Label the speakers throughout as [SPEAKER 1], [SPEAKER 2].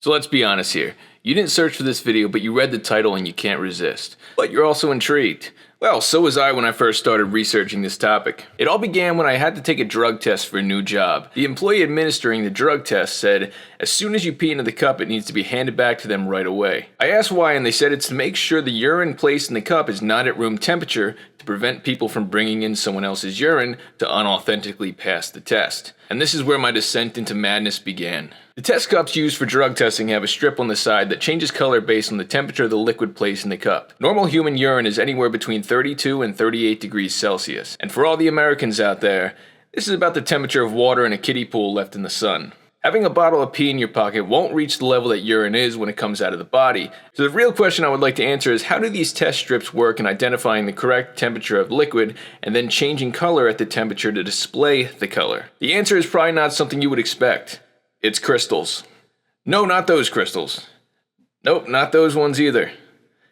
[SPEAKER 1] So let's be honest here. You didn't search for this video, but you read the title and you can't resist. But you're also intrigued. Well, so was I when I first started researching this topic. It all began when I had to take a drug test for a new job. The employee administering the drug test said, as soon as you pee into the cup, it needs to be handed back to them right away. I asked why, and they said it's to make sure the urine placed in the cup is not at room temperature to prevent people from bringing in someone else's urine to unauthentically pass the test. And this is where my descent into madness began. The test cups used for drug testing have a strip on the side that changes color based on the temperature of the liquid placed in the cup. Normal human urine is anywhere between 32 and 38 degrees Celsius. And for all the Americans out there, this is about the temperature of water in a kiddie pool left in the sun. Having a bottle of pee in your pocket won't reach the level that urine is when it comes out of the body. So the real question I would like to answer is, how do these test strips work in identifying the correct temperature of liquid and then changing color at the temperature to display the color? The answer is probably not something you would expect. It's crystals. No, not those crystals. Nope, not those ones either.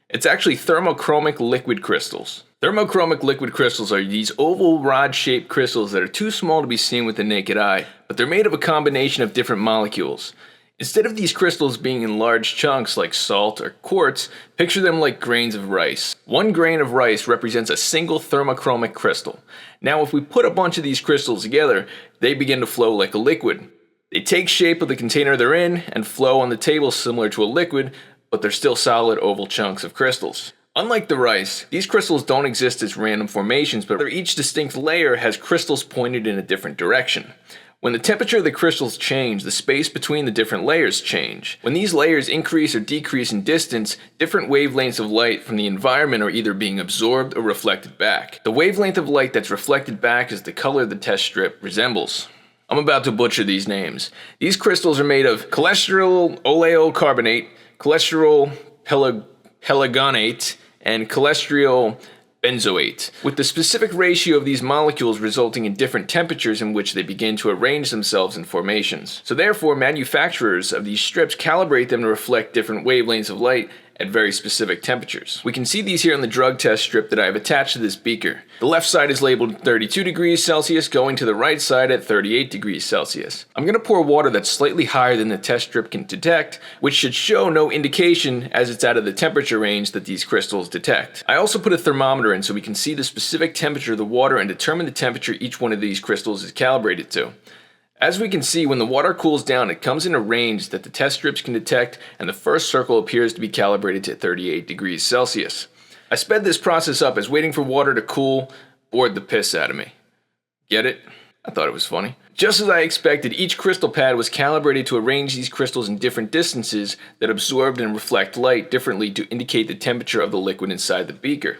[SPEAKER 1] It's actually thermochromic liquid crystals. Thermochromic liquid crystals are these oval rod-shaped crystals that are too small to be seen with the naked eye, but they're made of a combination of different molecules. Instead of these crystals being in large chunks like salt or quartz, picture them like grains of rice. One grain of rice represents a single thermochromic crystal. Now, if we put a bunch of these crystals together, they begin to flow like a liquid. They take shape of the container they're in and flow on the table similar to a liquid, but they're still solid oval chunks of crystals. Unlike the rice, these crystals don't exist as random formations, but each distinct layer has crystals pointed in a different direction. When the temperature of the crystals change, the space between the different layers change. When these layers increase or decrease in distance, different wavelengths of light from the environment are either being absorbed or reflected back. The wavelength of light that's reflected back is the color the test strip resembles. I'm about to butcher these names. These crystals are made of cholesterol oleocarbonate, cholesterol pelargonate, and cholesterol benzoate, with the specific ratio of these molecules resulting in different temperatures in which they begin to arrange themselves in formations. So therefore, manufacturers of these strips calibrate them to reflect different wavelengths of light at very specific temperatures. We can see these here on the drug test strip that I have attached to this beaker. The left side is labeled 32 degrees Celsius, going to the right side at 38 degrees Celsius. I'm going to pour water that's slightly higher than the test strip can detect, which should show no indication as it's out of the temperature range that these crystals detect. I also put a thermometer in so we can see the specific temperature of the water and determine the temperature each one of these crystals is calibrated to. As we can see, when the water cools down, it comes in a range that the test strips can detect, and the first circle appears to be calibrated to 38 degrees Celsius. I sped this process up as waiting for water to cool bored the piss out of me. Get it? I thought it was funny. Just as I expected, each crystal pad was calibrated to arrange these crystals in different distances that absorbed and reflect light differently to indicate the temperature of the liquid inside the beaker.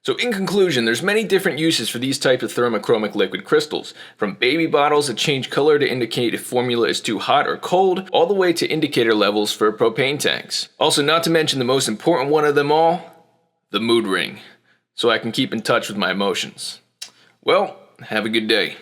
[SPEAKER 1] So in conclusion, there's many different uses for these types of thermochromic liquid crystals, from baby bottles that change color to indicate if formula is too hot or cold, all the way to indicator levels for propane tanks. Also, not to mention the most important one of them all, the mood ring, so I can keep in touch with my emotions. Well, have a good day.